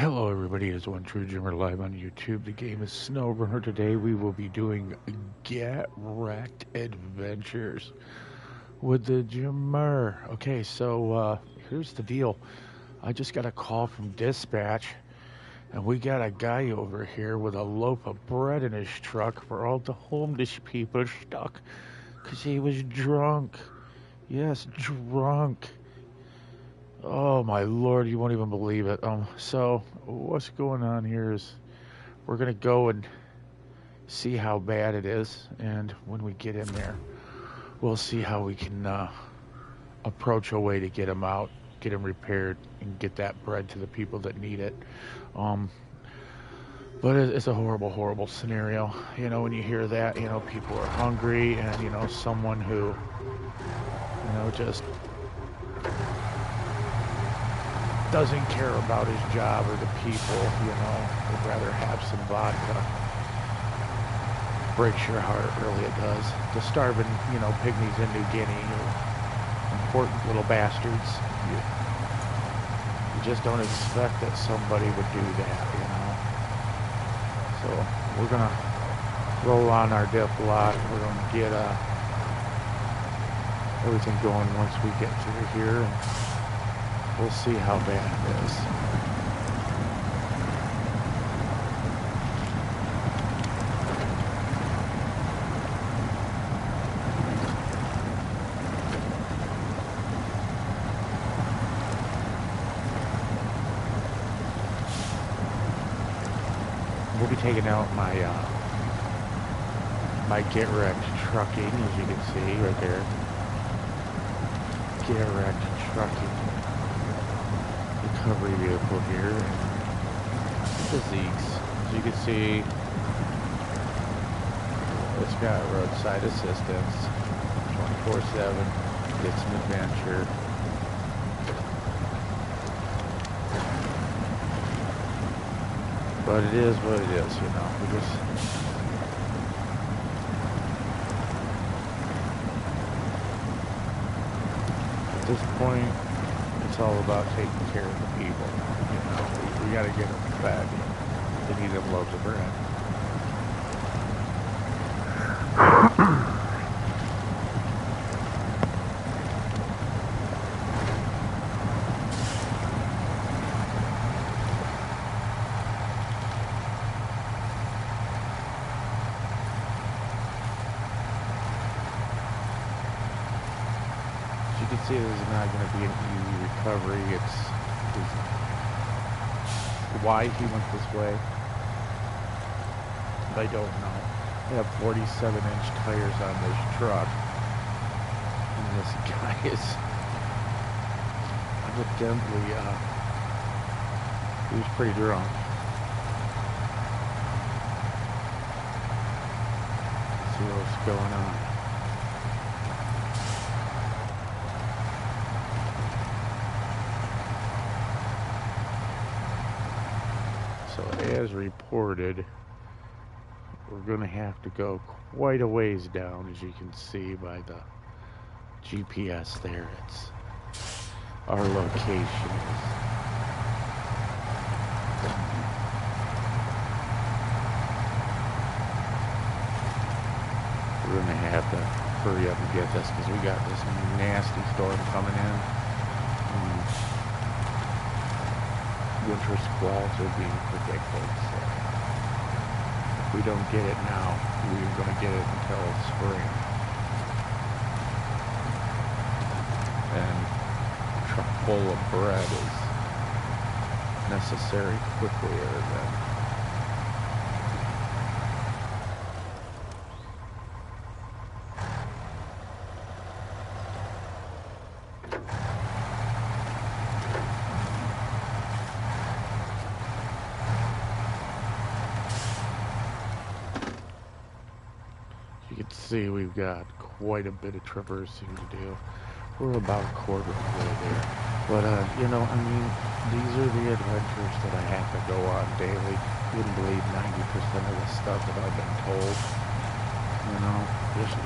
Hello everybody, it's One True Jimmer live on YouTube. The game is SnowRunner. Today we will be doing Get Wrecked Adventures with the Jimmer. Okay, so here's the deal. I just got a call from dispatch, and we got a guy over here with a loaf of bread in his truck for all the homeless people stuck because he was drunk. Yes, drunk. Oh my lord, you won't even believe it. So what's going on here is we're gonna go and see how bad it is, and when we get in there, we'll see how we can approach a way to get him out, get him repaired, and get that bread to the people that need it. But it's a horrible, horrible scenario. You know, when you hear that, you know, people are hungry, and you know, someone who, you know, just doesn't care about his job or the people, you know, would rather have some vodka. Breaks your heart, really it does. The starving, you know, pygmies in New Guinea are important little bastards. You just don't expect that somebody would do that, you know. So we're gonna roll on our dip lot. We're gonna get everything going once we get through here, and we'll see how bad it is. We'll be taking out my my Get Wrecked trucking, as you can see right there. Get Wrecked trucking. Recovery vehicle here. The Zeeks. As you can see, it's got roadside assistance, 24/7. It's an adventure. But it is what it is, you know. We just at this point, it's all about taking care of the people. You know, we got to get them fed. They need them loaves of bread. You can see this is not going to be an easy recovery. It's why he went this way, I don't know. They have 47-inch tires on this truck, and this guy is evidently he was pretty drunk. Let's see what's going on. So as reported, we're going to have to go quite a ways down, as you can see by the GPS there. It's our location is we're going to have to hurry up and get this because we got this nasty storm coming in. Winter squalls are being predicted, so if we don't get it now, we're going to get it until spring. And a truck full of bread is necessary quickly, or then you can see we've got quite a bit of traversing to do. We're about a quarter of the way there. But, you know, I mean, these are the adventures that I have to go on daily. You wouldn't believe 90% of the stuff that I've been told. You know, just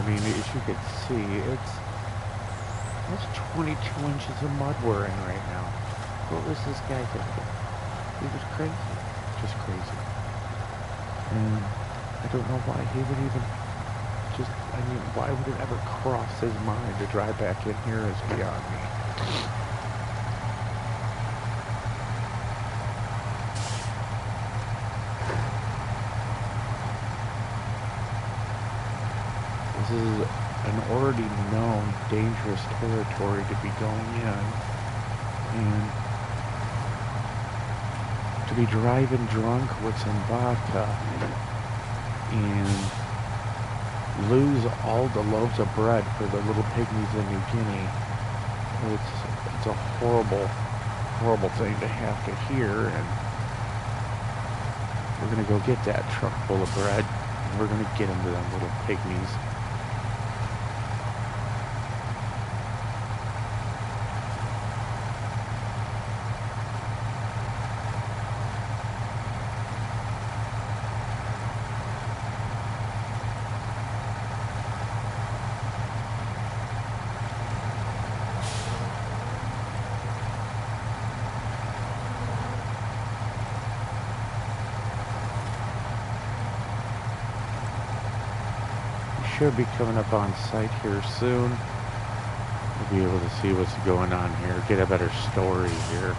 mean, as you can see, that's 22 inches of mud we're in right now. What was this guy thinking? He was crazy. Just crazy. And I don't know why he would even why would it ever cross his mind to drive back in here is beyond me. This is an already known dangerous territory to be going in, and to be driving drunk with some vodka and lose all the loaves of bread for the little pygmies in New Guinea. It's a horrible, horrible thing to have to hear, and we're gonna go get that truck full of bread, and we're gonna get them to them little pygmies. Should be coming up on site here soon. We'll be able to see what's going on here, get a better story here.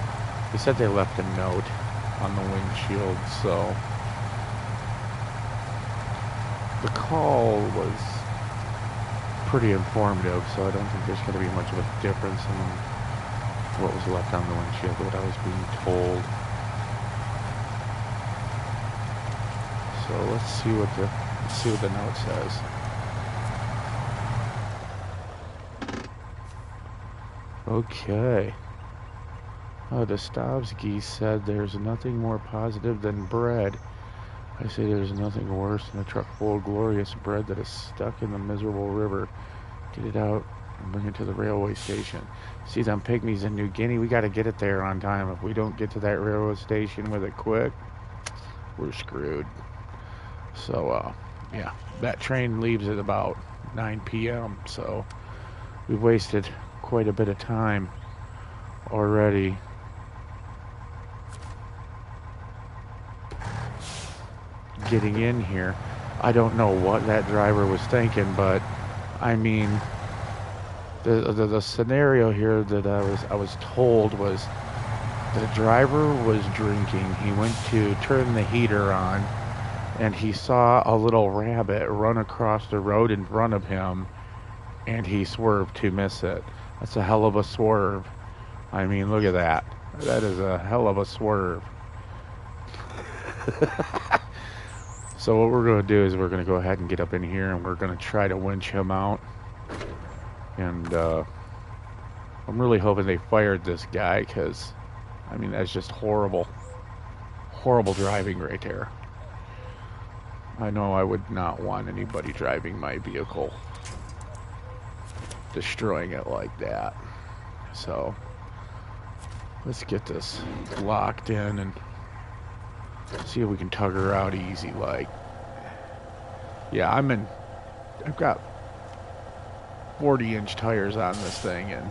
They said they left a note on the windshield, so the call was pretty informative, so I don't think there's going to be much of a difference in what was left on the windshield, what I was being told. So let's see what the note says. Okay. Oh, Dostoevsky said there's nothing more positive than bread. I say there's nothing worse than a truck full of glorious bread that is stuck in the miserable river. Get it out and bring it to the railway station. See them pygmies in New Guinea? We got to get it there on time. If we don't get to that railroad station with it quick, we're screwed. So, yeah, that train leaves at about 9 p.m., so we've wasted quite a bit of time already. Getting in here. I don't know what that driver was thinking, but I mean, the scenario here that I was told was the driver was drinking. He went to turn the heater on, and he saw a little rabbit run across the road in front of him, and he swerved to miss it. That's a hell of a swerve. I mean, look at that. That is a hell of a swerve. So what we're going to do is we're going to go ahead and get up in here, and we're going to try to winch him out. And I'm really hoping they fired this guy, because, I mean, that's just horrible. Horrible driving right there. I know I would not want anybody driving my vehicle destroying it like that. So let's get this locked in and see if we can tug her out easy like. Yeah, I've got 40-inch tires on this thing, and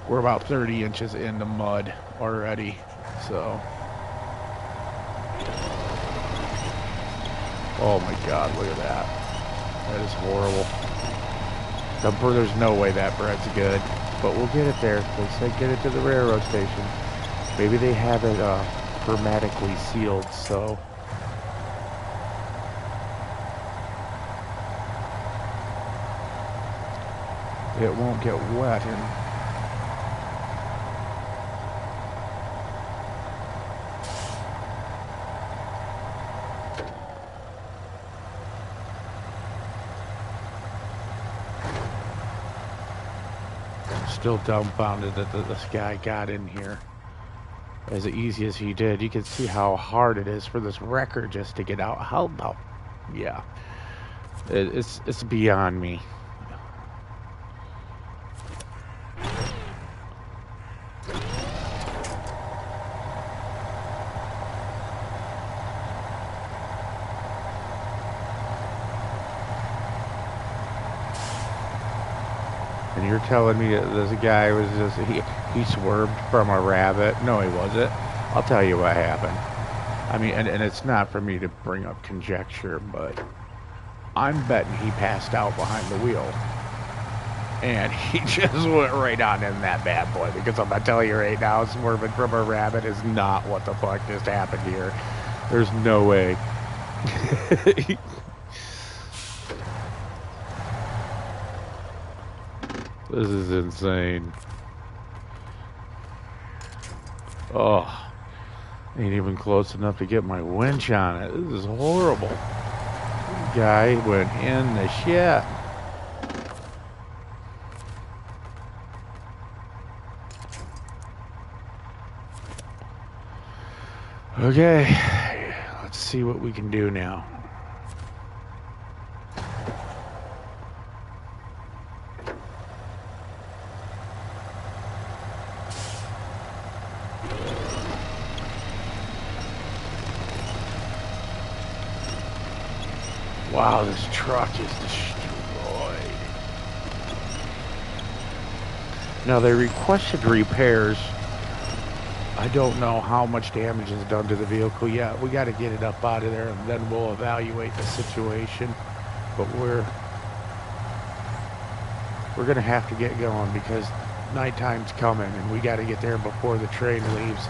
we're about 30 inches in the mud already. So oh my god, look at that. That is horrible. There's no way that bread's good, but we'll get it there. They said get it to the railroad station. Maybe they have it hermetically sealed, so it won't get wet and still dumbfounded that this guy got in here as easy as he did. You can see how hard it is for this wrecker just to get out. How about, yeah, it's beyond me. And you're telling me that this guy was just, he swerved from a rabbit? No, he wasn't. I'll tell you what happened. I mean, and it's not for me to bring up conjecture, but I'm betting he passed out behind the wheel. And he just went right on in that bad boy. Because I'm going to tell you right now, swerving from a rabbit is not what the fuck just happened here. There's no way. This is insane. Oh, ain't even close enough to get my winch on it. This is horrible. Guy went in the shit. Okay, let's see what we can do now. Wow, this truck is destroyed. Now, they requested repairs. I don't know how much damage is done to the vehicle yet. We got to get it up out of there, and then we'll evaluate the situation. But we're going to have to get going because nighttime's coming, and we got to get there before the train leaves.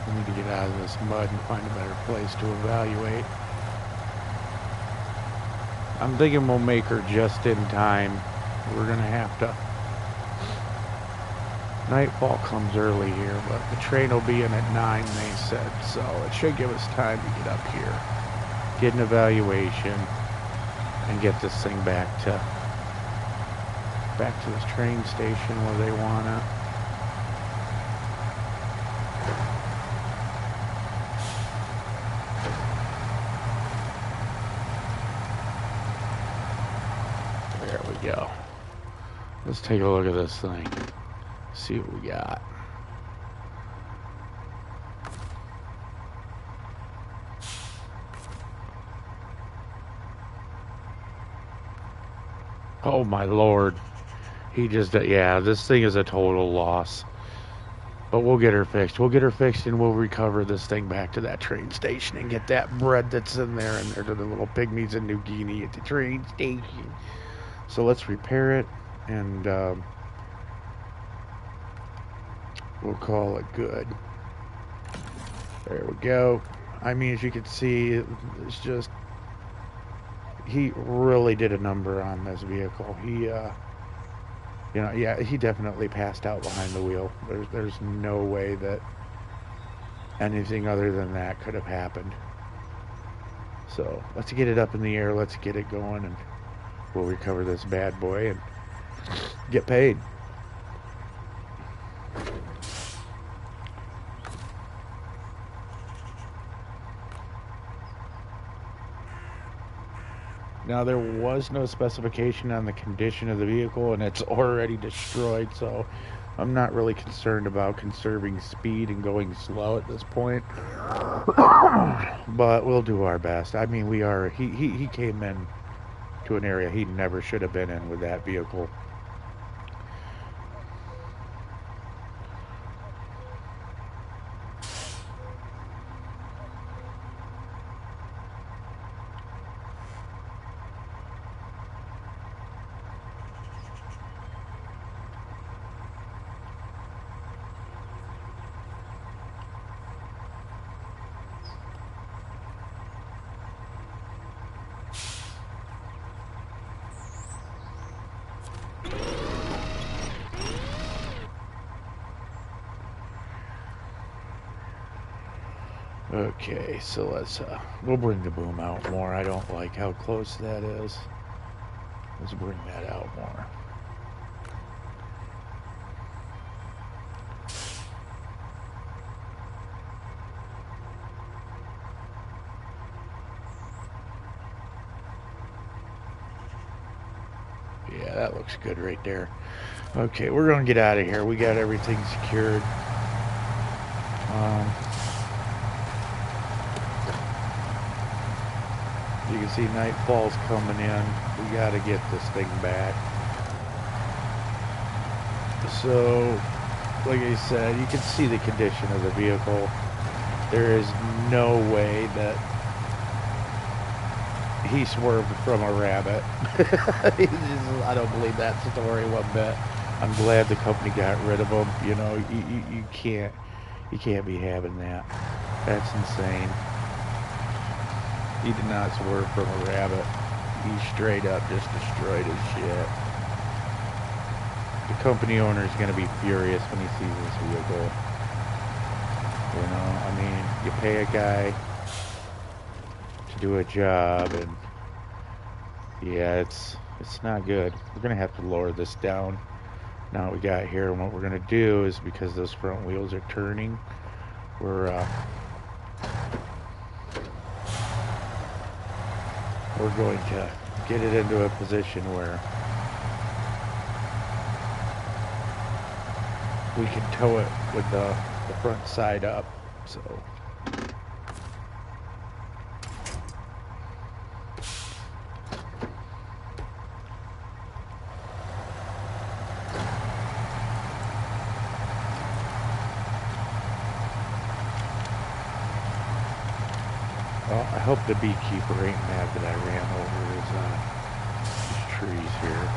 We need to get out of this mud and find a better place to evaluate. I'm thinking we'll make her just in time. We're gonna have to. Nightfall comes early here, but the train will be in at 9, they said, so it should give us time to get up here, get an evaluation, and get this thing back to this train station where they want it. Go. Let's take a look at this thing. See what we got. Oh my lord. He just, yeah, this thing is a total loss. But we'll get her fixed. We'll get her fixed and we'll recover this thing back to that train station and get that bread that's in there to the little pygmies in New Guinea at the train station. So let's repair it, and we'll call it good. There we go. I mean, as you can see, it's just, he really did a number on this vehicle. He, yeah, he definitely passed out behind the wheel. There's no way that anything other than that could have happened. So let's get it up in the air. Let's get it going, and we'll recover this bad boy and get paid. Now, there was no specification on the condition of the vehicle, and it's already destroyed, so I'm not really concerned about conserving speed and going slow at this point. But we'll do our best. I mean, he came in to an area he never should have been in with that vehicle. Okay, so we'll bring the boom out more. I don't like how close that is. Let's bring that out more. Yeah, that looks good right there. Okay, we're gonna get out of here. We got everything secured. You can see nightfall's coming in. We gotta get this thing back. So, like I said, you can see the condition of the vehicle. There is no way that he swerved from a rabbit. I don't believe that story one bit. I'm glad the company got rid of him. You know, you can't be having that. That's insane. He did not swerve from a rabbit. He straight up just destroyed his shit. The company owner is going to be furious when he sees this vehicle. You know, I mean, you pay a guy to do a job, and yeah, it's not good. We're going to have to lower this down. Now we got here, and what we're going to do is, because those front wheels are turning, we're going to get it into a position where we can tow it with the front side up. So well, I hope the beekeeper ain't mad that I ran over his trees here.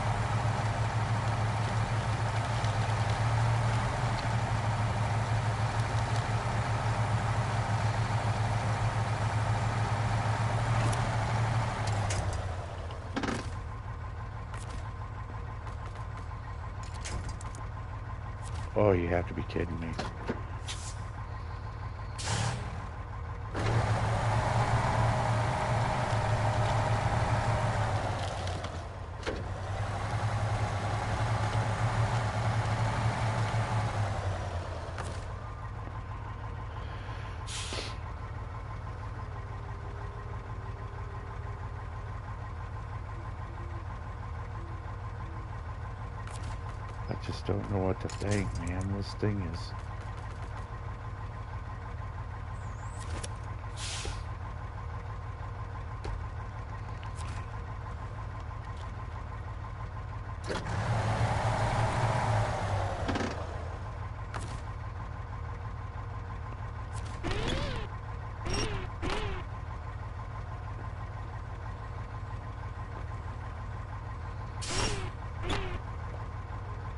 Oh, you have to be kidding me. I just don't know what to think, man. This thing is...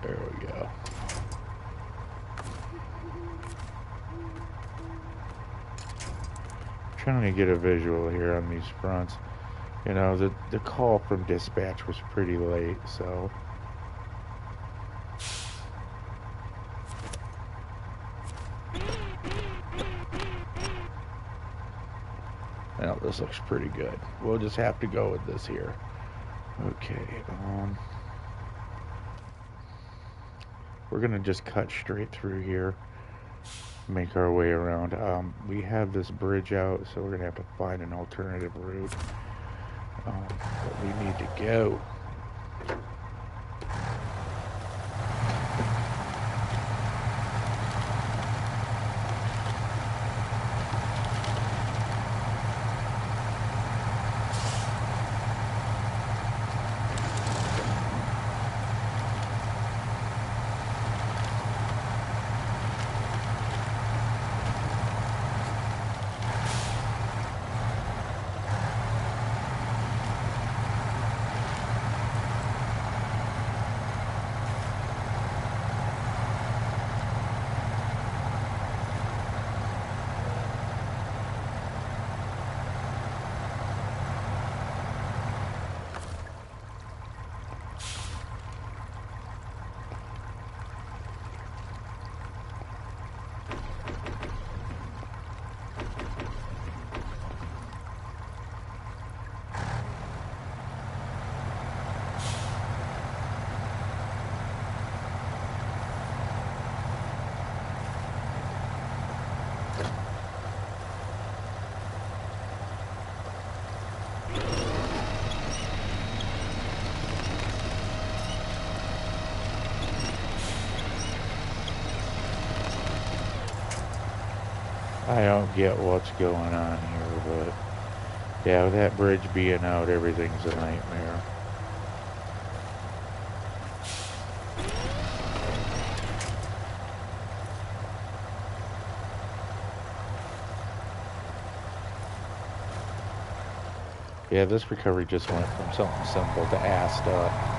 There we go. Trying to get a visual here on these fronts. You know, the call from dispatch was pretty late, so... Well, this looks pretty good. We'll just have to go with this here. Okay, we're gonna just cut straight through here, make our way around. We have this bridge out, so we're gonna have to find an alternative route. But we need to go. I don't get what's going on here, but yeah, with that bridge being out, everything's a nightmare. Yeah, this recovery just went from something simple to assed up.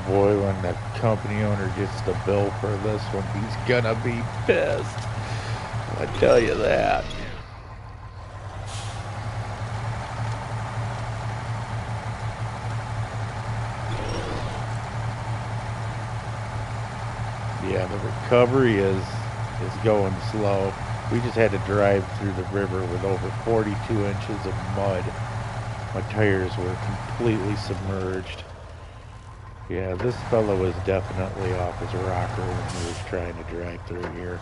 Boy, when the company owner gets the bill for this one, he's gonna be pissed. I tell you that. Yeah, the recovery is going slow. We just had to drive through the river with over 42 inches of mud. My tires were completely submerged. Yeah, this fellow was definitely off his rocker when he was trying to drive through here.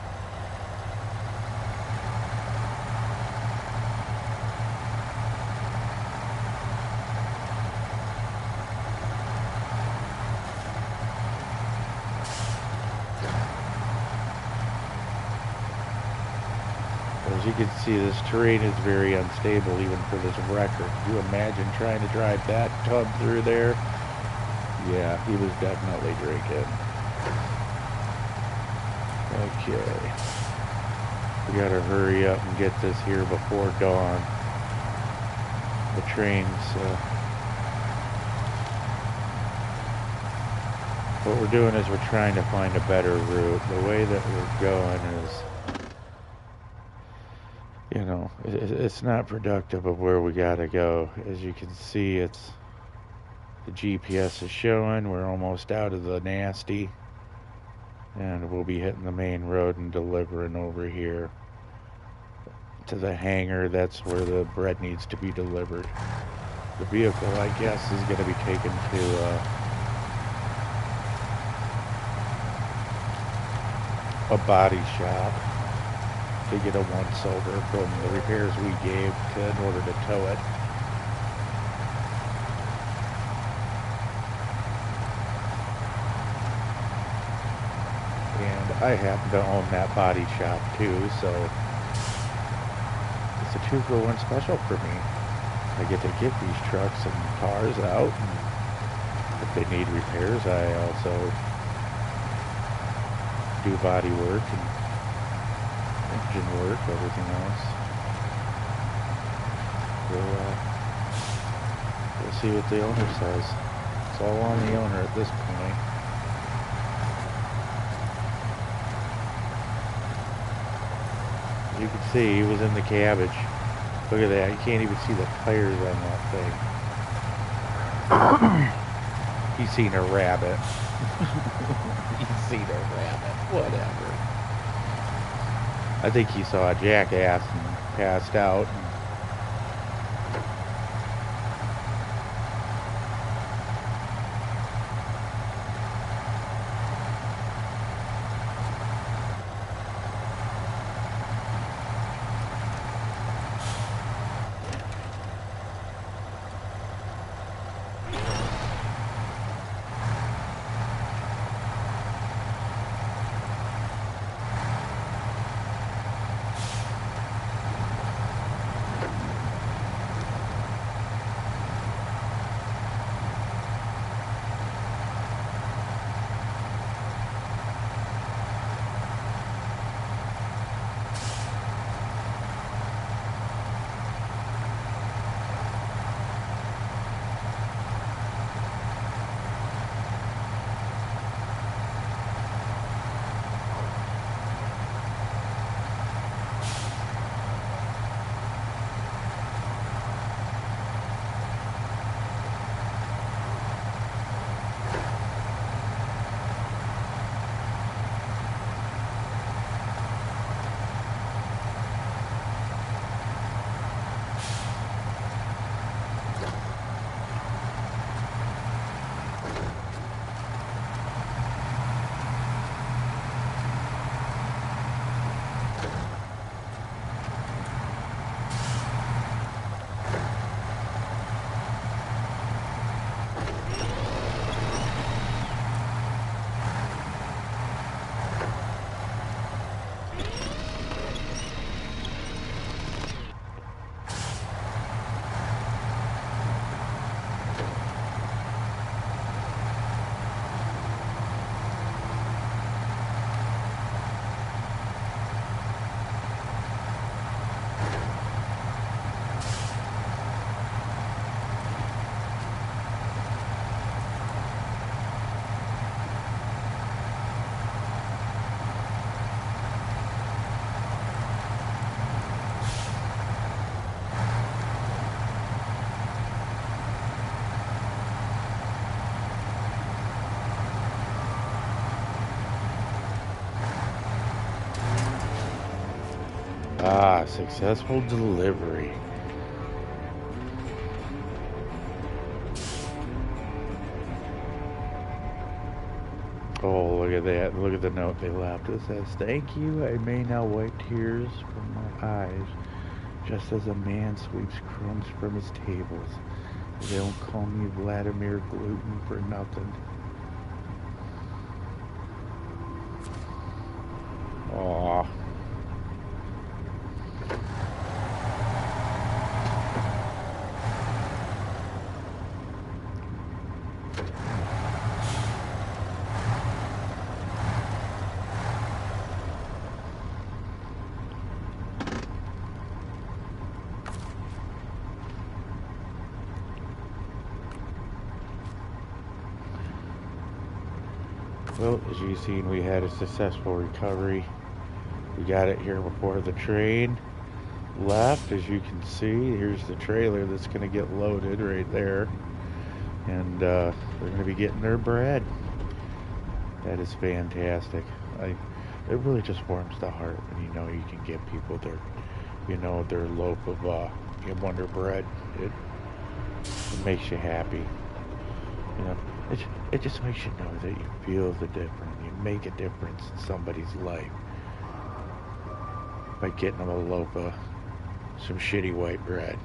As you can see, this terrain is very unstable even for this wrecker. Could you imagine trying to drive that tub through there? Yeah, he was definitely drinking. Okay. We gotta hurry up and get this here before dawn. The train's, what we're doing is we're trying to find a better route. The way that we're going is, you know, it's not productive of where we gotta go. As you can see, the GPS is showing we're almost out of the nasty, and we'll be hitting the main road and delivering over here to the hangar. That's where the bread needs to be delivered. The vehicle, I guess, is going to be taken to a body shop to get a once-over from the repairs we gave in order to tow it. And I happen to own that body shop too, so it's a 2-for-1 special for me. I get to get these trucks and cars out, and if they need repairs, I also do body work and engine work, everything else. We'll see what the owner says. It's all on the owner at this point. You can see he was in the cabbage. Look at that. You can't even see the tires on that thing. He's seen a rabbit. He's seen a rabbit. Whatever. I think he saw a jackass and passed out. Ah, successful delivery. Oh, look at that. Look at the note they left. It says, "Thank you. I may now wipe tears from my eyes, just as a man sweeps crumbs from his tables. They don't call me Vladimir Gluten for nothing." Aw. Well, as you've seen, we had a successful recovery. We got it here before the train left. As you can see, here's the trailer that's going to get loaded right there. And they're going to be getting their bread. That is fantastic. It really just warms the heart when you know you can get people their loaf of Wonder Bread. It makes you happy. You know, it just makes you know that you feel the difference. You make a difference in somebody's life by getting them a loaf of some shitty white bread.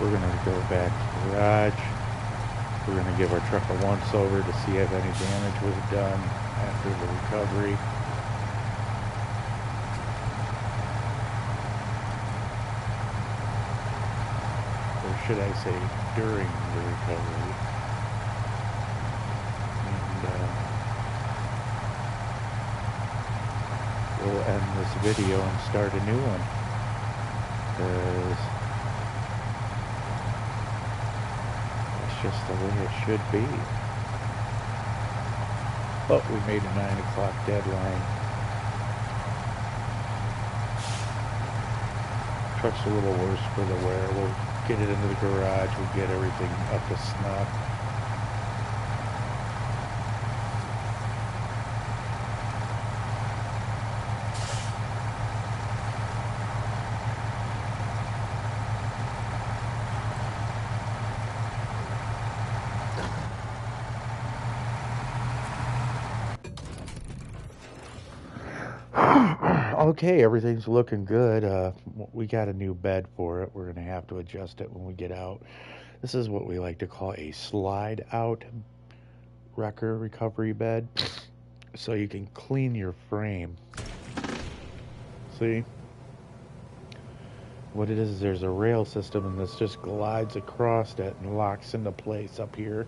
We're going to go back to the garage. We're going to give our truck a once over to see if any damage was done after the recovery. Or should I say during the recovery. And we'll end this video and start a new one. Because just the way it should be. But we made a 9 o'clock deadline. Truck's a little worse for the wear. We'll get it into the garage. We'll get everything up to snuff. Okay, everything's looking good. We got a new bed for it. We're going to have to adjust it when we get out. This is what we like to call a slide out wrecker recovery bed. So you can clean your frame. See? What it is there's a rail system and this just glides across it and locks into place up here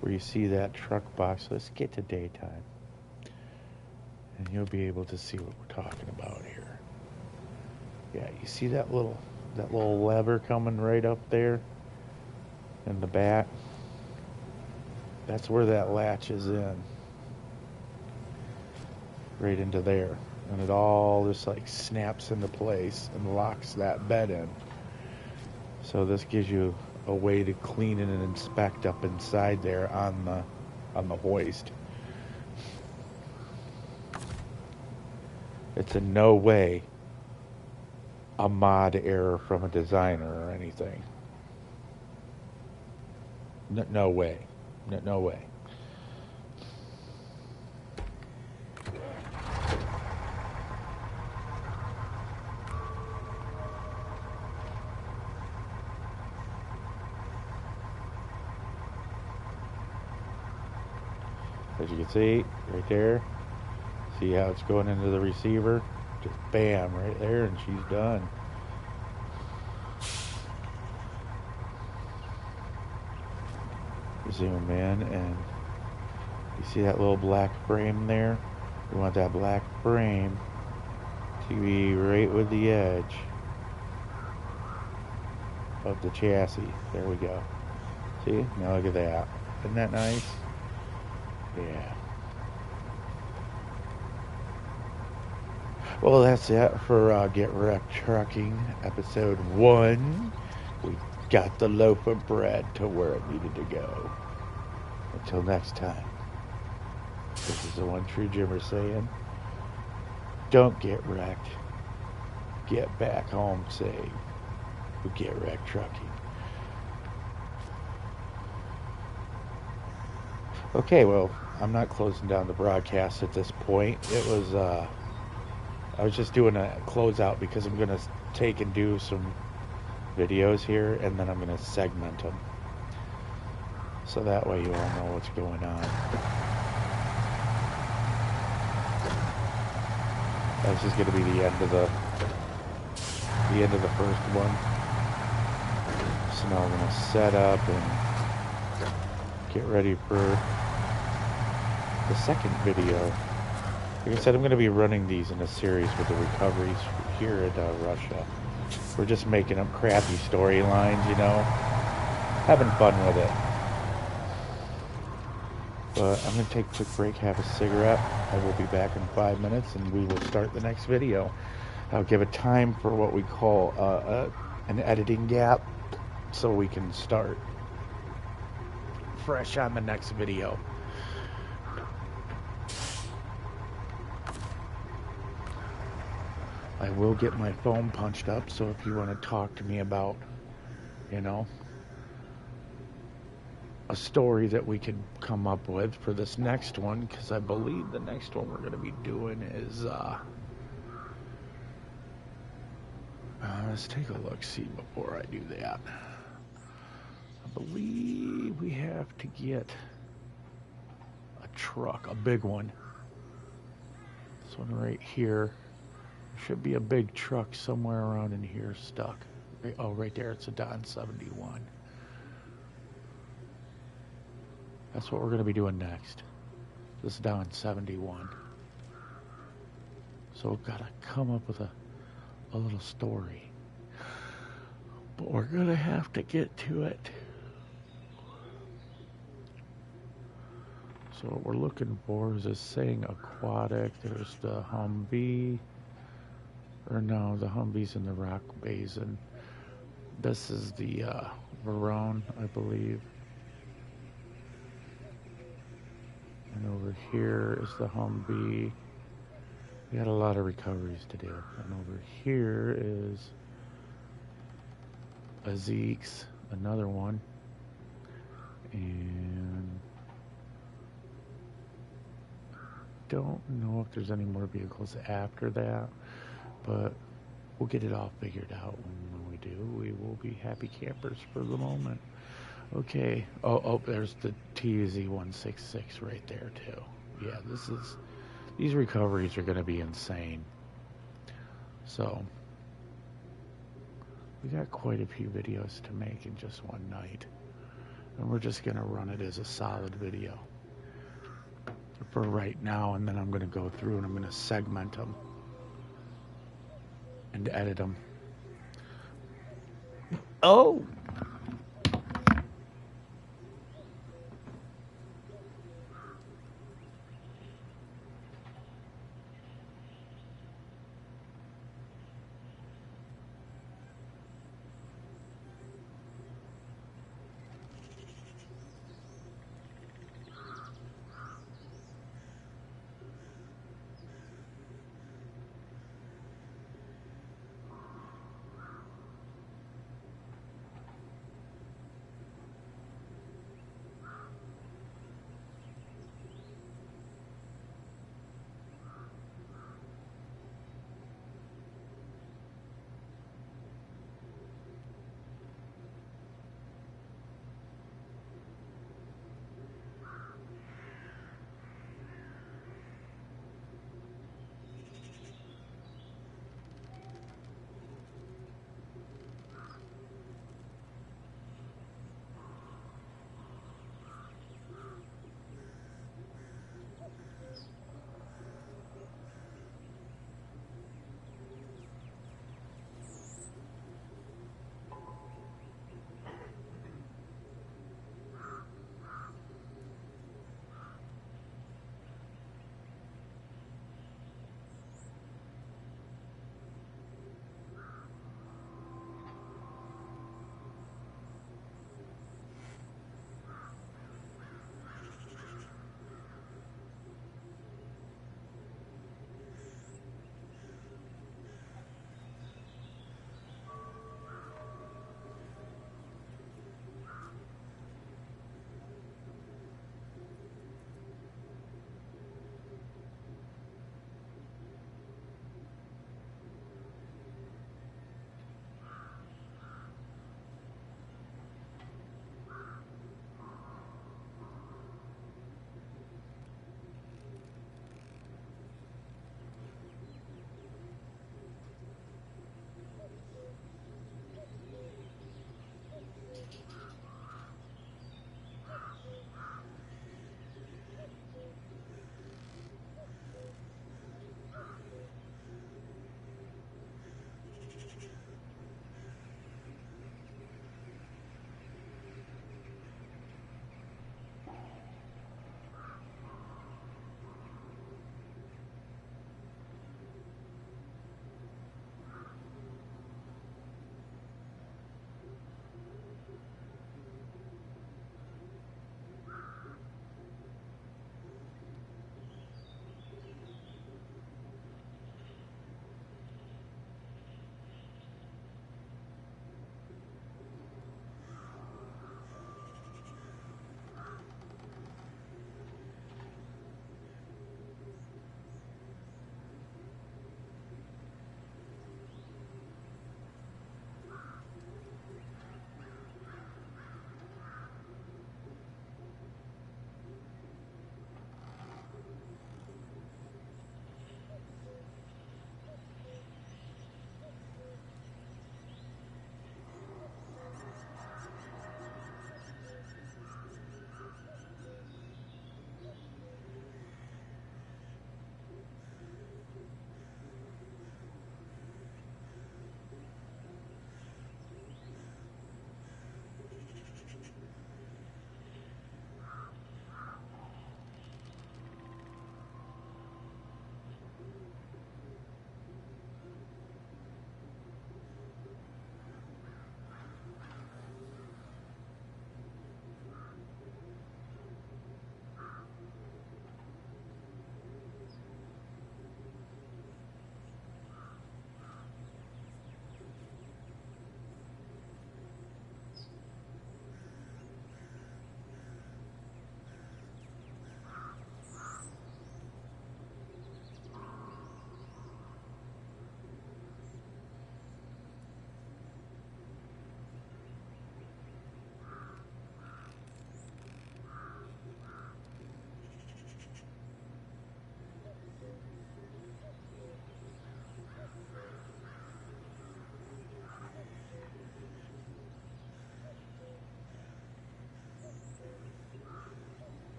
where you see that truck box. Let's get to daytime. And you'll be able to see what we're talking about here. Yeah, you see that little lever coming right up there in the back? That's where that latch is in. Right into there. And it all just like snaps into place and locks that bed in. So this gives you a way to clean it and inspect up inside there on the hoist. It's in no way a mod error from a designer or anything. No way. No way. As you can see, right there, see how it's going into the receiver? Just bam, right there, and she's done. Zoom in, and you see that little black frame there? We want that black frame to be right with the edge of the chassis. There we go. See? Now look at that. Isn't that nice? Yeah. Well, that's it for Get Wrecked Trucking, episode 1. We got the loaf of bread to where it needed to go. Until next time, this is the one true Jimmer saying, don't get wrecked. Get back home safe. We Get Wrecked Trucking. Okay, well, I'm not closing down the broadcast at this point. I was just doing a closeout because I'm going to take and do some videos here, and then I'm going to segment them. So that way you all know what's going on. This is going to be the end of the first one. So now we're going to set up and get ready for the second video. Like I said, I'm going to be running these in a series with the recoveries here in Russia. We're just making up crappy storylines, you know, having fun with it. But I'm going to take a quick break, have a cigarette. I will be back in 5 minutes, and we will start the next video. I'll give it time for what we call an editing gap, so we can start fresh on the next video. I will get my phone punched up, so if you want to talk to me about, you know, a story that we could come up with for this next one, because I believe the next one we're going to be doing is, let's take a look-see before I do that. I believe we have to get a truck, a big one. This one right here. Should be a big truck somewhere around in here stuck. Oh, right there, it's a Don 71. That's what we're going to be doing next. This Don 71. So we've got to come up with a little story. But we're going to have to get to it. So what we're looking for is this saying aquatic. There's the Humvee. Or no, the Humvee's in the Rock Basin. This is the Verone, I believe. And over here is the Humvee. We got a lot of recoveries to do. And over here is a Zeke's, another one. And don't know if there's any more vehicles after that. But we'll get it all figured out. When we do, we will be happy campers for the moment. Okay. Oh, there's the TZ166 right there too. Yeah, these recoveries are going to be insane. So we got quite a few videos to make in just one night, and we're just going to run it as a solid video for right now, and then I'm going to go through and I'm going to segment them and edit them. Oh!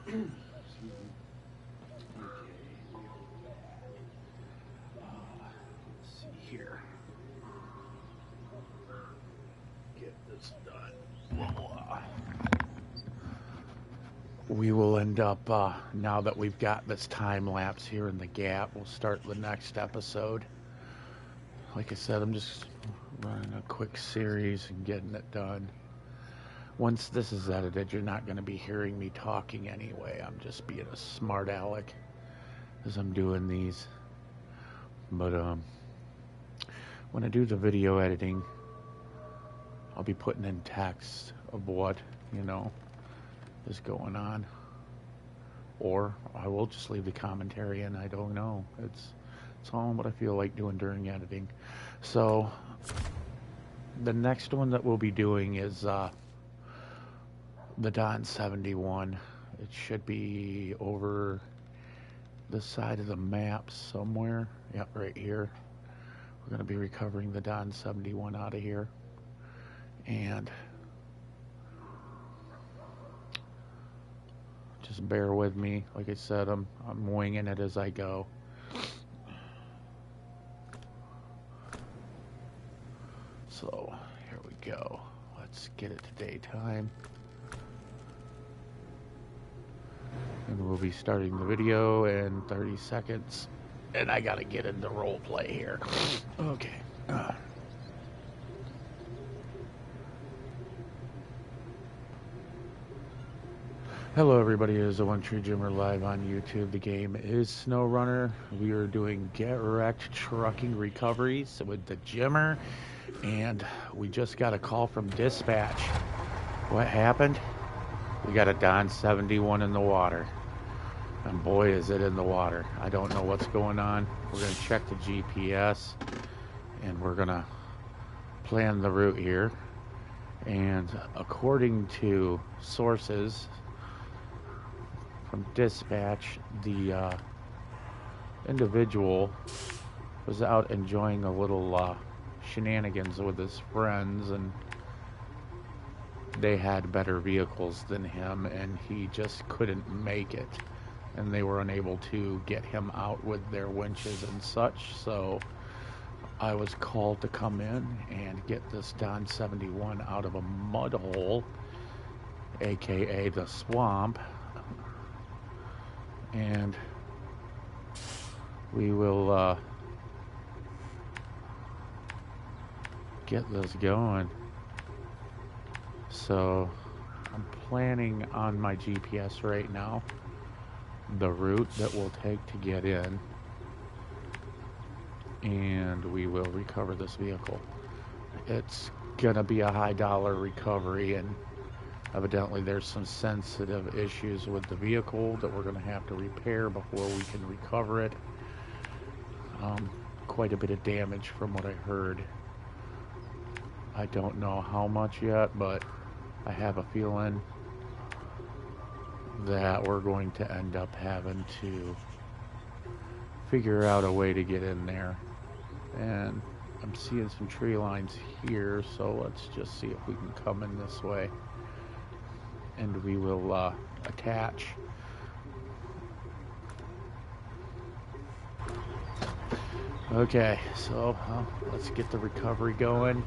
Let's see here. Get this done. We will end up, now that we've got this time lapse here in the gap, we'll start the next episode. Like I said, I'm just running a quick series and getting it done. Once this is edited, you're not going to be hearing me talking anyway. I'm just being a smart aleck as I'm doing these. But when I do the video editing, I'll be putting in text of what, is going on. Or I will just leave the commentary in. I don't know. It's all what I feel like doing during editing. So the next one that we'll be doing is the Don 71. It should be over the side of the map somewhere. Yep, right here. We're going to be recovering the Don 71 out of here. And just bear with me. Like I said, I'm winging it as I go. So here we go. Let's get it to daytime. And we'll be starting the video in 30 seconds. And I gotta get into role play here. Okay. Hello everybody, it is a One Tree Jimmer live on YouTube. The game is SnowRunner. We are doing Get Wrecked Trucking Recoveries with the Jimmer. And we just got a call from dispatch. What happened? We got a Don 71 in the water. And boy, is it in the water. I don't know what's going on. We're going to check the GPS. And we're going to plan the route here. And according to sources from dispatch, the individual was out enjoying a little shenanigans with his friends, and they had better vehicles than him, and he just couldn't make it, and they were unable to get him out with their winches and such. So I was called to come in and get this Don 71 out of a mud hole, aka the swamp, and we will get this going. So I'm planning on my GPS right now the route that we'll take to get in, and we will recover this vehicle. It's gonna be a high dollar recovery, and evidently there's some sensitive issues with the vehicle that we're gonna have to repair before we can recover it. Quite a bit of damage from what I heard. I don't know how much yet, but I have a feeling that we're going to end up having to figure out a way to get in there. And I'm seeing some tree lines here, so let's just see if we can come in this way. And we will attach. Okay, so let's get the recovery going.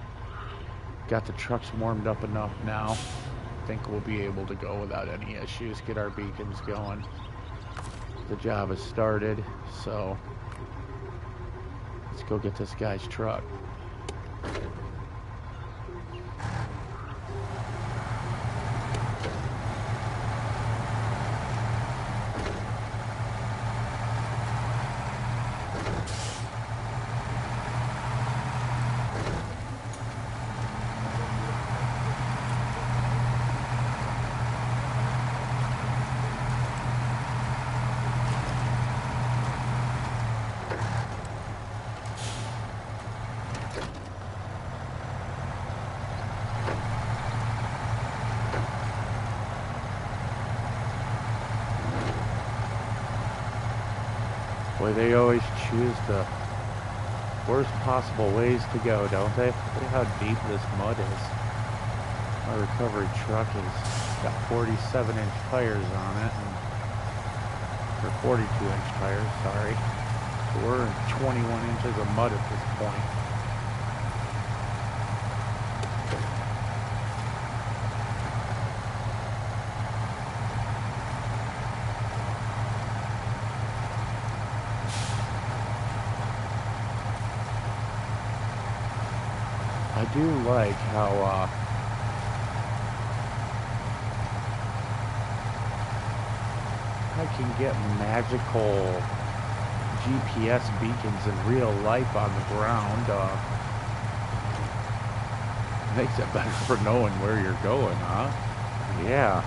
Got the trucks warmed up enough now. I think we'll be able to go without any issues, get our beacons going. The job has started, so let's go get this guy's truck. Boy, they always choose the worst possible ways to go, don't they? Look at how deep this mud is. My recovery truck has got 47-inch tires on it, and or 42-inch tires, sorry. So we're in 21 inches of mud at this point. I do like how I can get magical GPS beacons in real life on the ground. Makes it better for knowing where you're going, huh? Yeah.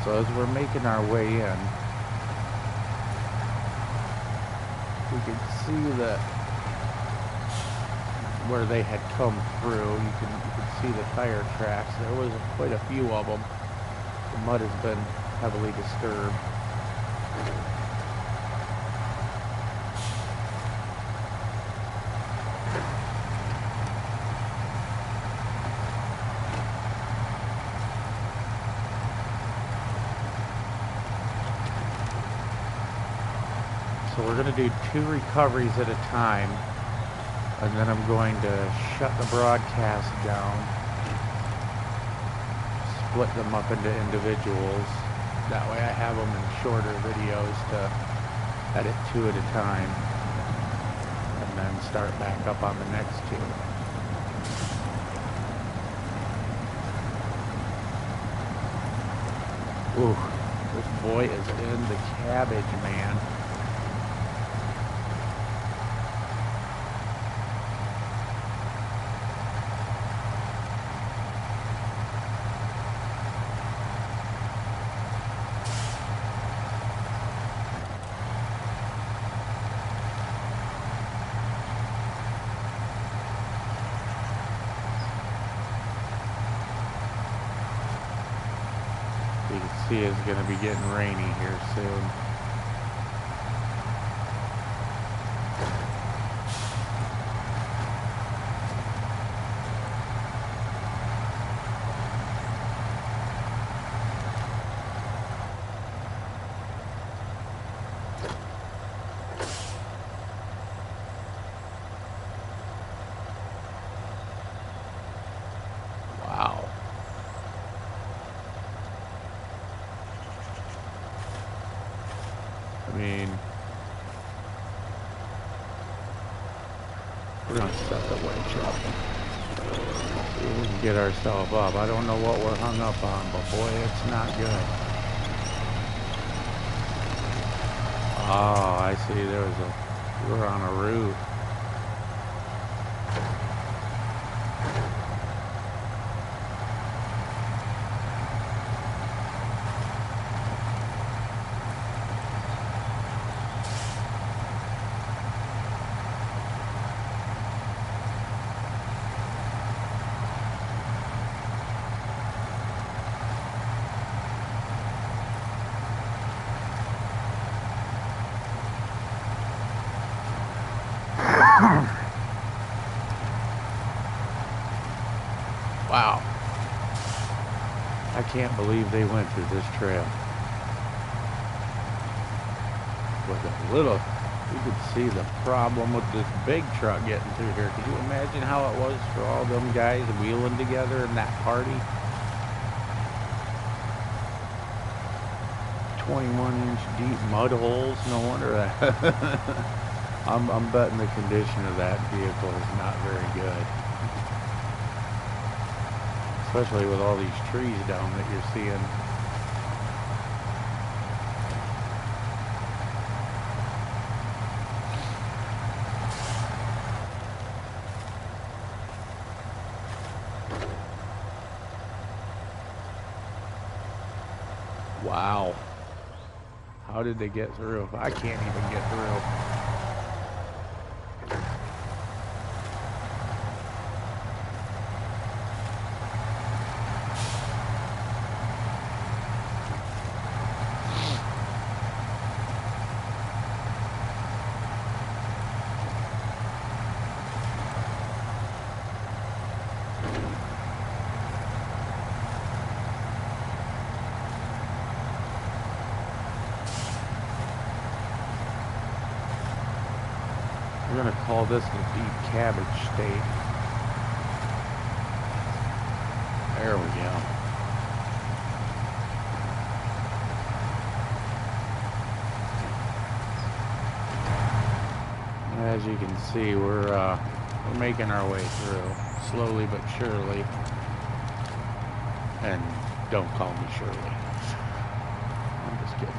So as we're making our way in, we can see that where they had come through. You can see the tire tracks. There was quite a few of them. The mud has been heavily disturbed. So we're going to do 2 recoveries at a time, and then I'm going to shut the broadcast down, split them up into individuals. That way I have them in shorter videos to edit 2 at a time, and then start back up on the next 2. Ooh, this boy is in the cabbage, man. You can see it's going to be getting rainy here soon. Wow. I mean, we're going to set the winch up. See if we can get ourselves up. I don't know what we're hung up on, but boy, it's not good. Oh, I see. We're on a roof. Wow. I can't believe they went through this trail. With a little, you could see the problem with this big truck getting through here. Could you imagine how it was for all them guys wheeling together in that party? 21-inch deep mud holes, no wonder that. I'm betting the condition of that vehicle is not very good. Especially with all these trees down that you're seeing. Wow. How did they get through? I can't even get through. gonna call this the deep cabbage state. There we go. As you can see, we're making our way through, slowly but surely. And don't call me Shirley. I'm just kidding.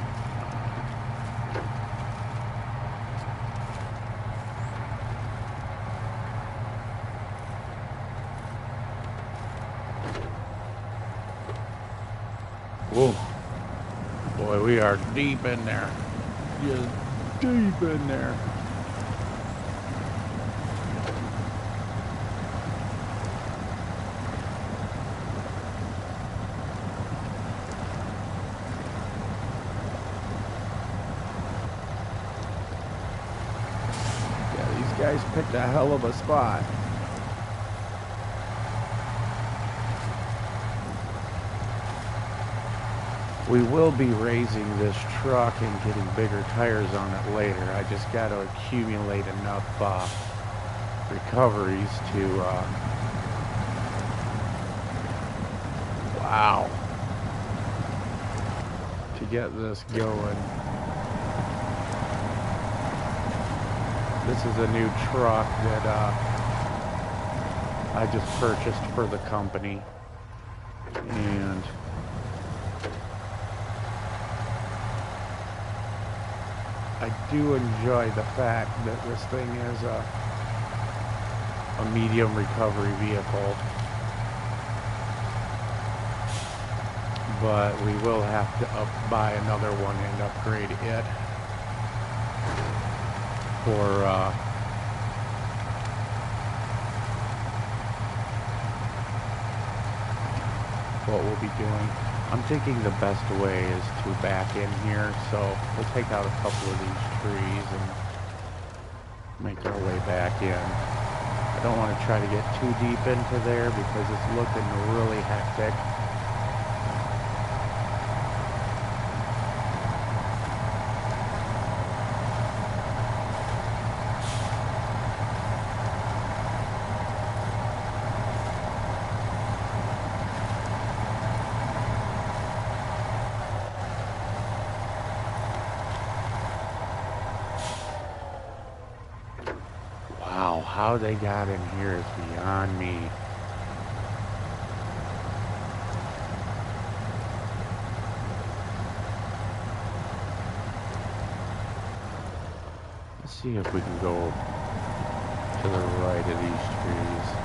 Whoa. Boy, we are deep in there. Just deep in there. Guys picked a hell of a spot. We will be raising this truck and getting bigger tires on it later. I just got to accumulate enough recoveries to wow, to get this going. This is a new truck that I just purchased for the company, and I do enjoy the fact that this thing is a medium recovery vehicle, but we will have to buy another one and upgrade it for what we'll be doing. I'm thinking the best way is to back in here, so we'll take out a couple of these trees and make our way back in. I don't want to try to get too deep into there because it's looking really hectic. How they got in here is beyond me. Let's see if we can go to the right of these trees.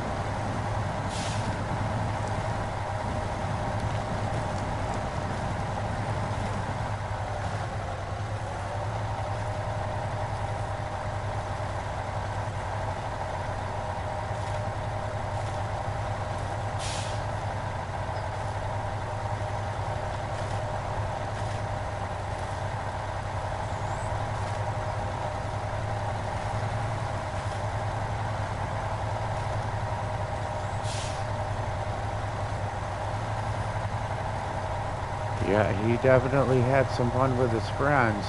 Yeah, he definitely had some fun with his friends.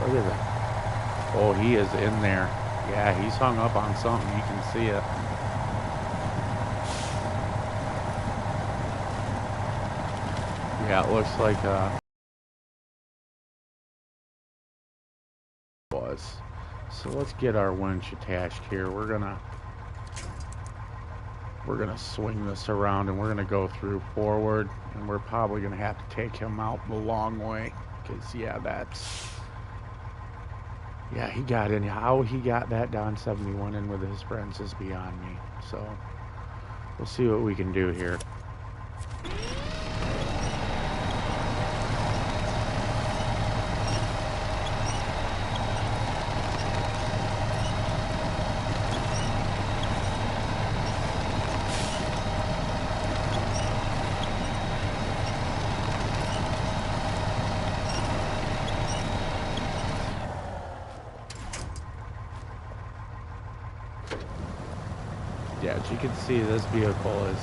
Look at that. Oh, he is in there. Yeah, he's hung up on something. You can see it. Yeah, it looks like was. So let's get our winch attached here. We're gonna swing this around and we're gonna go through forward, and we're probably gonna have to take him out the long way, because yeah, he got in. How he got that Don 71 in with his friends is beyond me. So we'll see what we can do here. Yeah, as you can see, this vehicle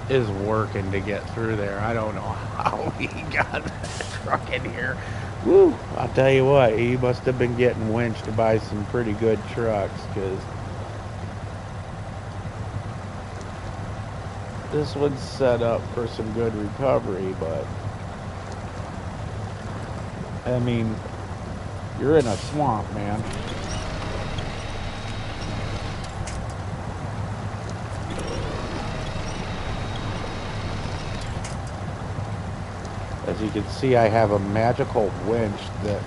is working to get through there. I don't know how he got that truck in here Woo! I'll tell you what, he must have been getting winched by some pretty good trucks, because this one's set up for some good recovery, but I mean, you're in a swamp, man. As you can see, I have a magical winch that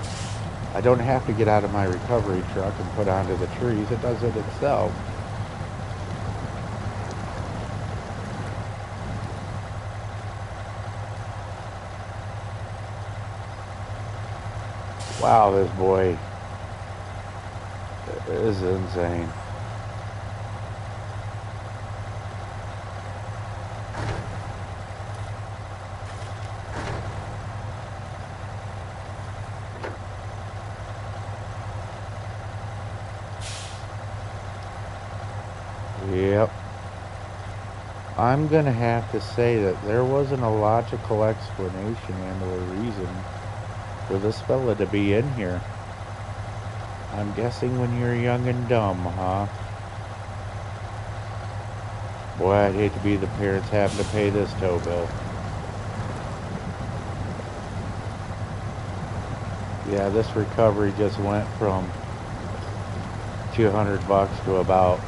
I don't have to get out of my recovery truck and put onto the trees. It does it itself. Wow, this boy is insane. Yep. I'm gonna have to say that there wasn't a logical explanation and or reason for this fella to be in here. I'm guessing when you're young and dumb, huh? Boy, I'd hate to be the parents having to pay this tow bill. Yeah, this recovery just went from 200 bucks to about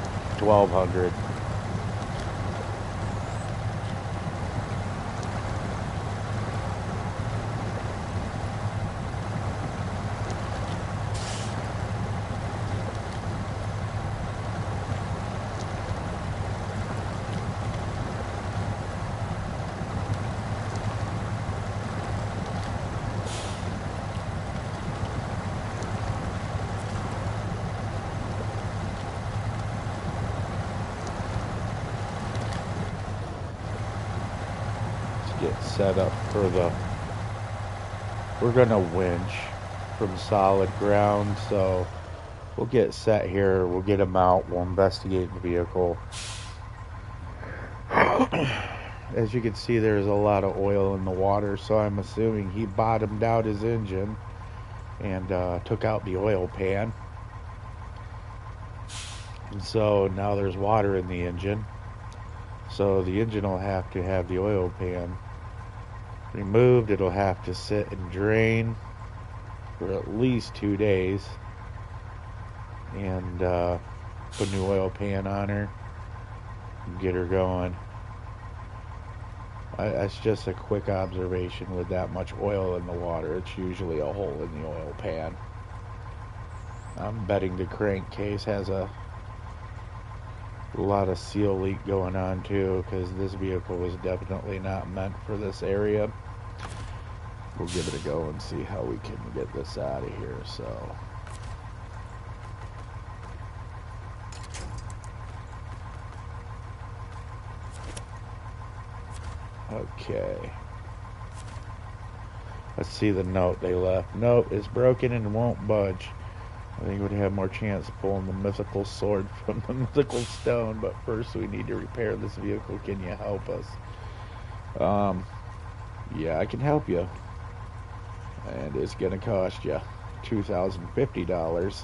1200. Get set up for we're gonna winch from solid ground, so we'll get set here, we'll get him out, we'll investigate the vehicle. As you can see, there's a lot of oil in the water, so I'm assuming he bottomed out his engine and took out the oil pan, and so now there's water in the engine, so the engine will have to have the oil pan removed. It'll have to sit and drain for at least 2 days, and put a new oil pan on her and get her going. That's just a quick observation. With that much oil in the water, it's usually a hole in the oil pan. I'm betting the crankcase has a lot of seal leak going on too, because this vehicle was definitely not meant for this area. We'll give it a go and see how we can get this out of here. So okay, let's see the note they left. Note, it's broken and won't budge. I think we'd have more chance of pulling the mythical sword from the mythical stone, but first we need to repair this vehicle. Can you help us? Yeah, I can help you. And it's going to cost you $2,050,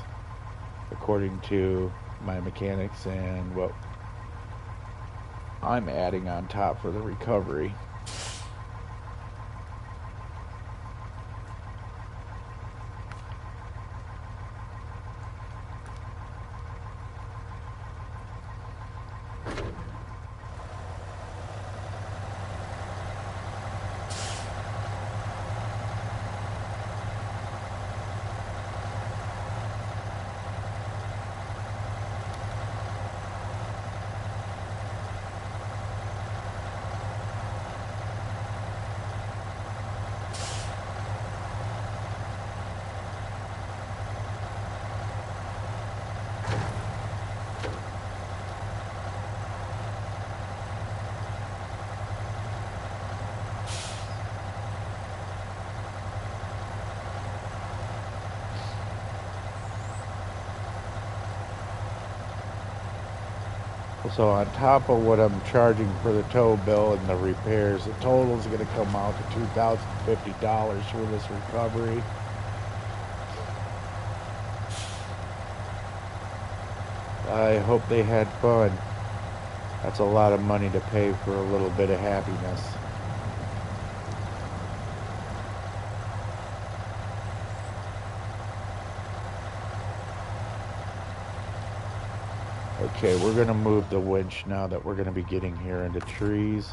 according to my mechanics and what I'm adding on top for the recovery. So on top of what I'm charging for the tow bill and the repairs, the total is going to come out to $2,050 for this recovery. I hope they had fun. That's a lot of money to pay for a little bit of happiness. Okay, we're going to move the winch now that we're going to be getting here into trees.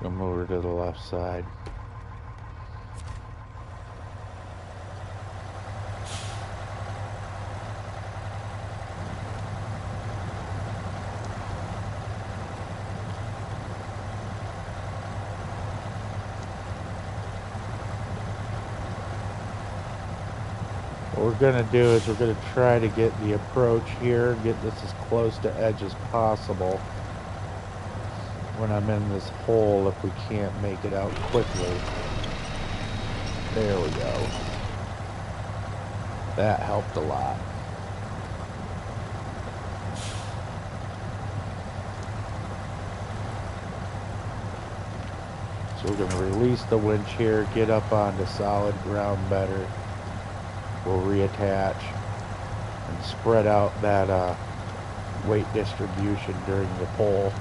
We'll move her to the left side. What we're going to do is we're going to try to get the approach here, get this as close to edge as possible when I'm in this hole if we can't make it out quickly. There we go. That helped a lot. So we're going to release the winch here, get up onto solid ground better. We'll reattach and spread out that weight distribution during the pull.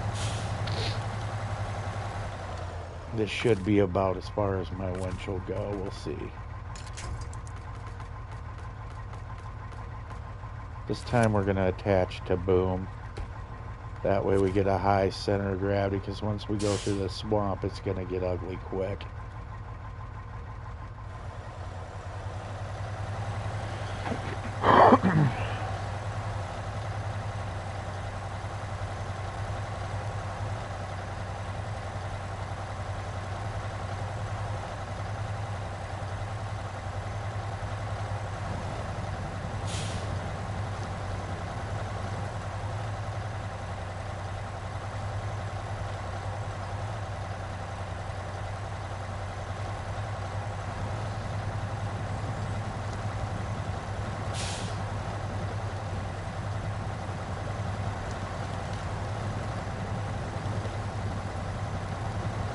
This should be about as far as my winch will go. We'll see. This time we're going to attach to boom. That way we get a high center of gravity, because once we go through the swamp, it's going to get ugly quick.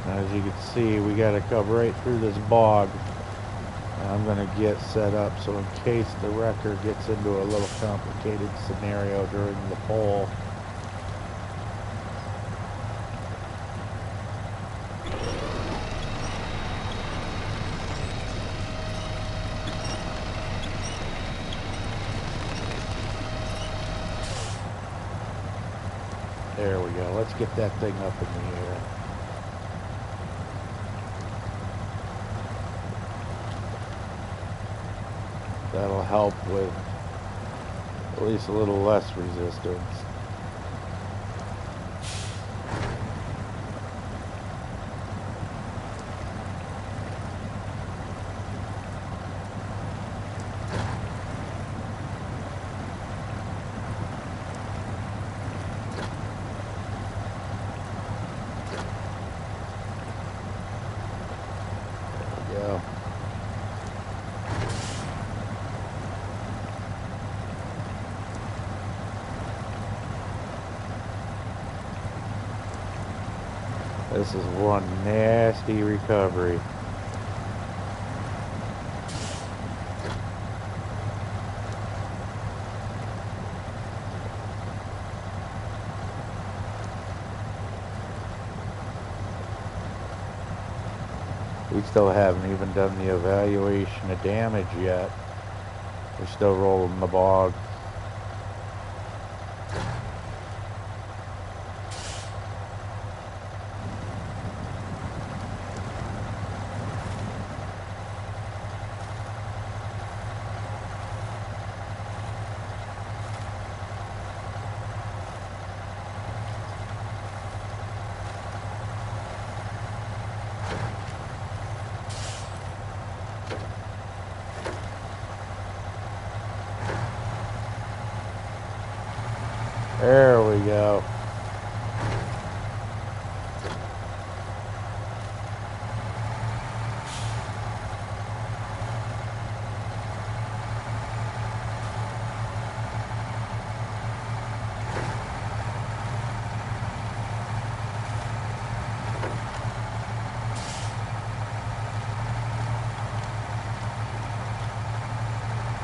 As you can see, we got to come right through this bog. And I'm going to get set up so in case the wrecker gets into a little complicated scenario during the pull. There we go. Let's get that thing up in the air. That'll help with at least a little less resistance. There we go. This is one nasty recovery. We still haven't even done the evaluation of damage yet. We're still rolling the bog.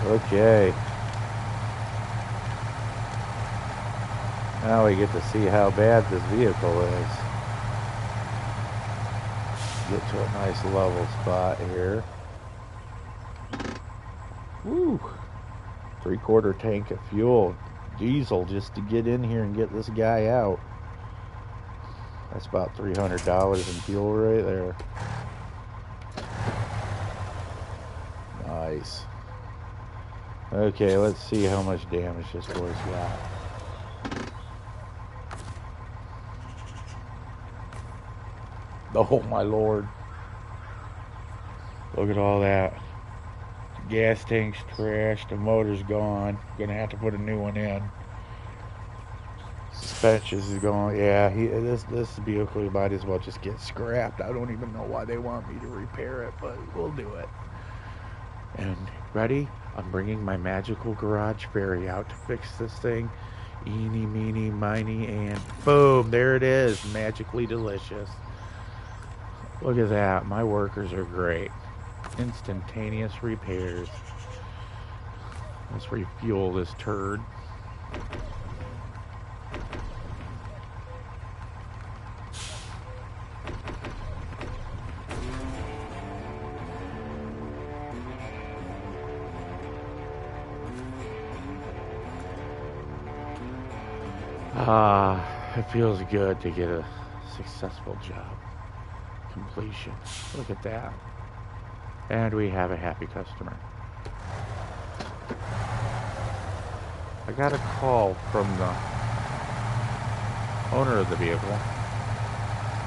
Okay. Now we get to see how bad this vehicle is. Get to a nice level spot here. Woo! 3/4 tank of fuel. Diesel just to get in here and get this guy out. That's about $300 in fuel right there. Nice. Okay, let's see how much damage this boy's got. Oh my lord. Look at all that. The gas tank's trashed, the motor's gone. Gonna have to put a new one in. Suspension is going. Yeah, this vehicle might as well just get scrapped. I don't even know why they want me to repair it, but we'll do it. And ready? I'm bringing my magical garage fairy out to fix this thing. Eeny, meeny, miny, and boom! There it is. Magically delicious. Look at that. My workers are great. Instantaneous repairs. Let's refuel this turd. It feels good to get a successful job completion. Look at that. And we have a happy customer. I got a call from the owner of the vehicle.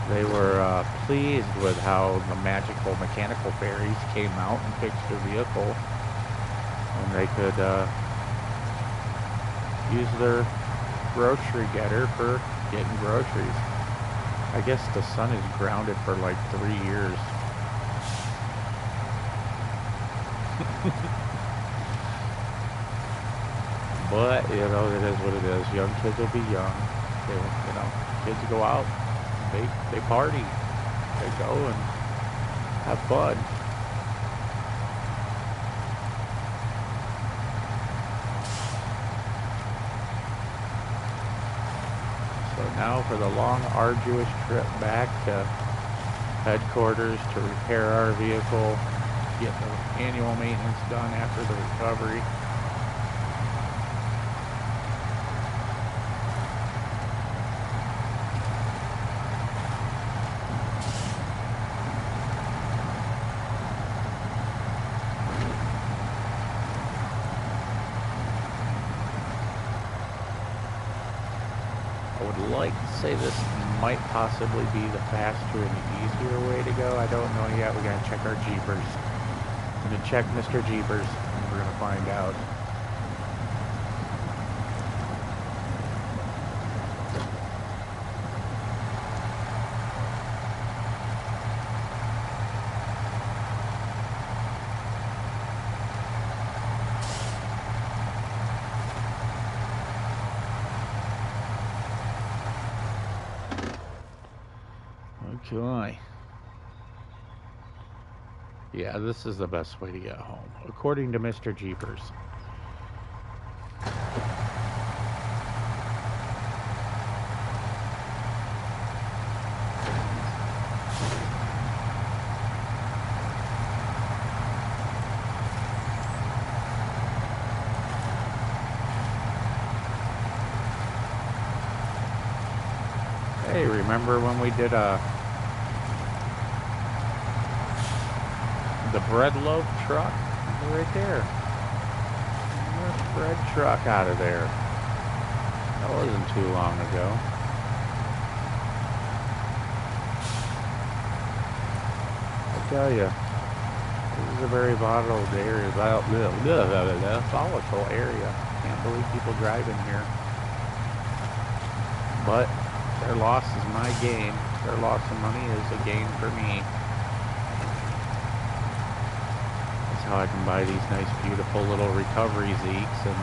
They were pleased with how the magical mechanical fairies came out and fixed their vehicle. And they could use their grocery getter for getting groceries. I guess the sun is grounded for like 3 years. But, you know, it is what it is. Young kids will be young. They, you know, kids go out, they party, they go and have fun. So now for the long, arduous trip back to headquarters to repair our vehicle, get the annual maintenance done after the recovery. I would like to say this might possibly be the faster and easier way to go. I don't know yet. We're going to check our Jeepers. I'm going to check Mr. Jeepers, and we're going to find out. Okay. Yeah, this is the best way to get home, according to Mr. Jeepers. Hey, remember when we did the bread loaf truck? Right there. That bread truck out of there. That wasn't too long ago. I tell you, this is a very volatile area. Volatile area. Can't believe people drive in here. But their loss is my gain. Their loss of money is a gain for me. How I can buy these nice beautiful little recovery Zeeks and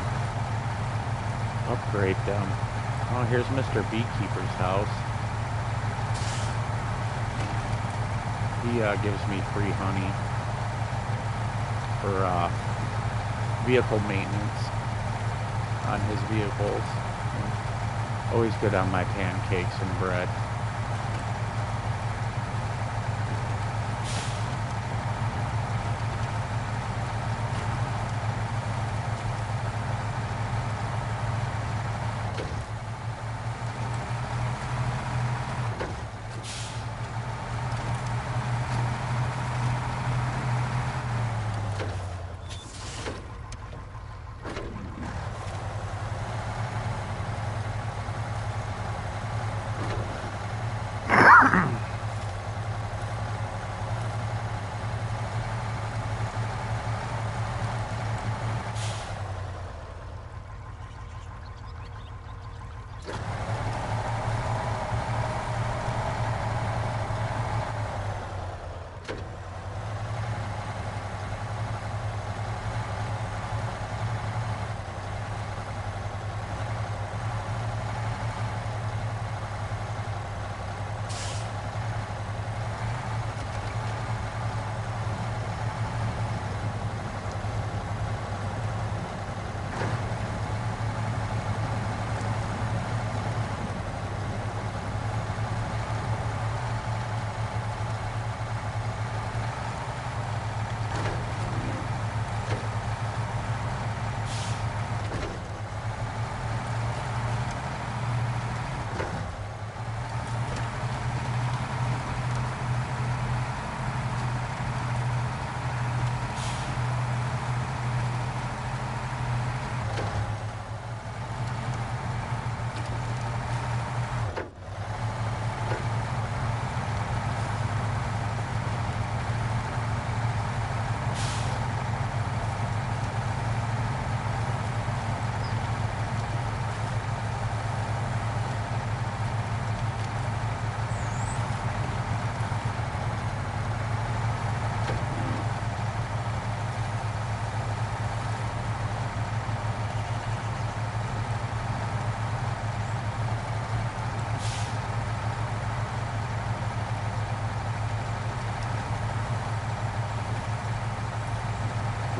upgrade them. Oh, here's Mr. Beekeeper's house. He gives me free honey for vehicle maintenance on his vehicles. Always good on my pancakes and bread.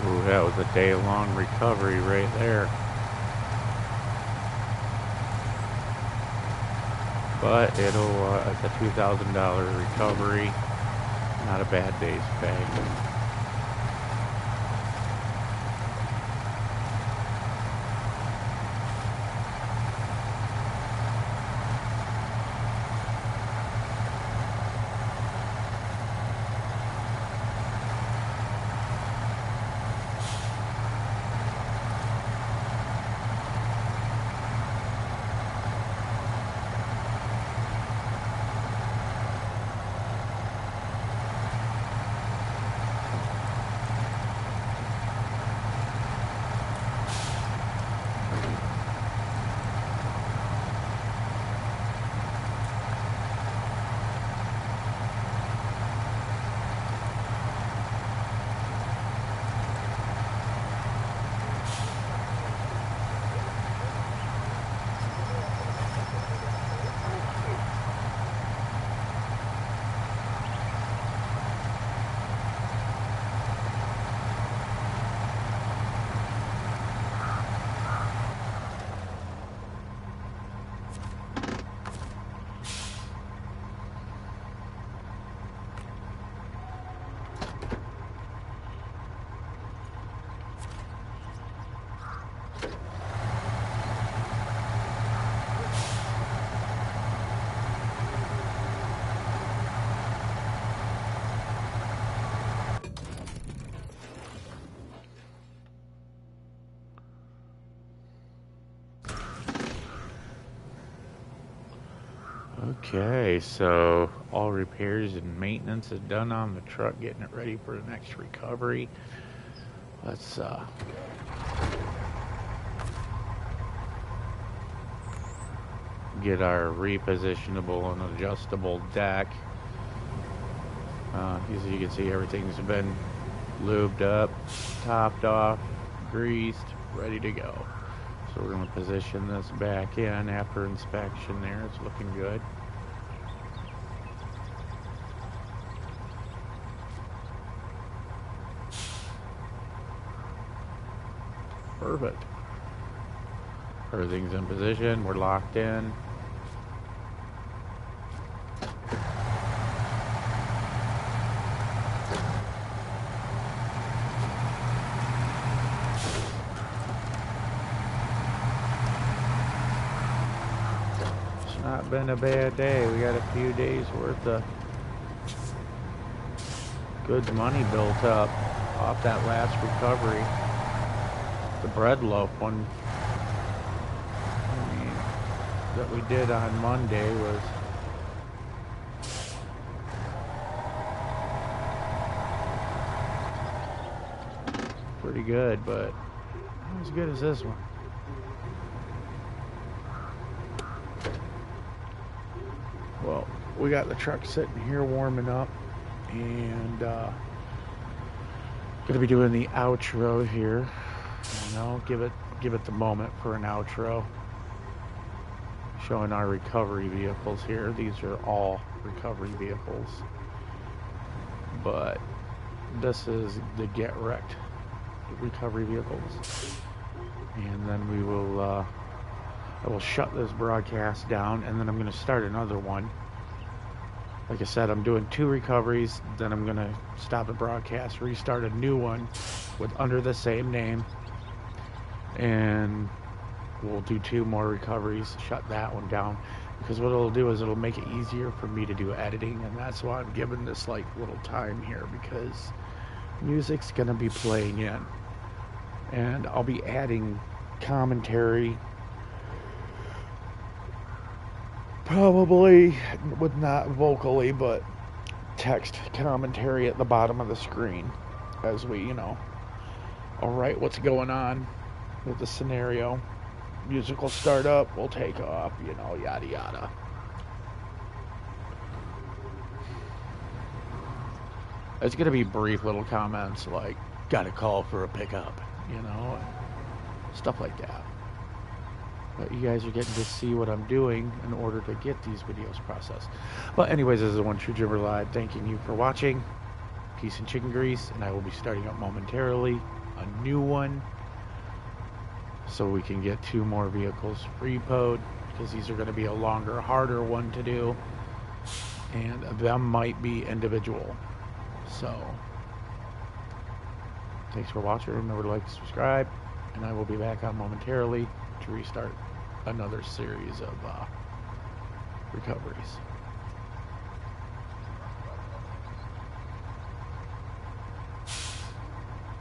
Ooh, that was a day-long recovery right there. But it's a $2,000 recovery. Not a bad day's pay. Okay, so all repairs and maintenance is done on the truck, getting it ready for the next recovery. Let's get our repositionable and adjustable deck. As you can see, everything's been lubed up, topped off, greased, ready to go. So we're going to position this back in after inspection there. It's looking good. Perfect. Everything's in position. We're locked in. It's not been a bad day. We got a few days worth of good money built up off that last recovery. The bread loaf one that we did on Monday was pretty good, but not as good as this one. Well, we got the truck sitting here warming up, and gonna be doing the outro here. You know, give it the moment for an outro. Showing our recovery vehicles here. These are all recovery vehicles, but this is the get wrecked recovery vehicles. And then we will I will shut this broadcast down, and then I'm going to start another one. Like I said, I'm doing 2 recoveries, then I'm going to stop the broadcast, restart a new one with under the same name, and we'll do 2 more recoveries, shut that one down, because what it'll do is it'll make it easier for me to do editing, and that's why I'm giving this like little time here, because music's going to be playing in, and I'll be adding commentary, probably with not vocally but text commentary at the bottom of the screen as we, I'll write what's going on with the scenario. Music will start up, we'll take off, yada yada. It's gonna be brief little comments like, got a call for a pickup, stuff like that. But you guys are getting to see what I'm doing in order to get these videos processed. But anyways, this is One True Jimmer Live, thanking you for watching. Peace and chicken grease, and I will be starting up momentarily a new one, so we can get 2 more vehicles repoed, because these are going to be a longer, harder one to do, and them might be individual. So thanks for watching. Remember to like, subscribe, and I will be back on momentarily to restart another series of recoveries.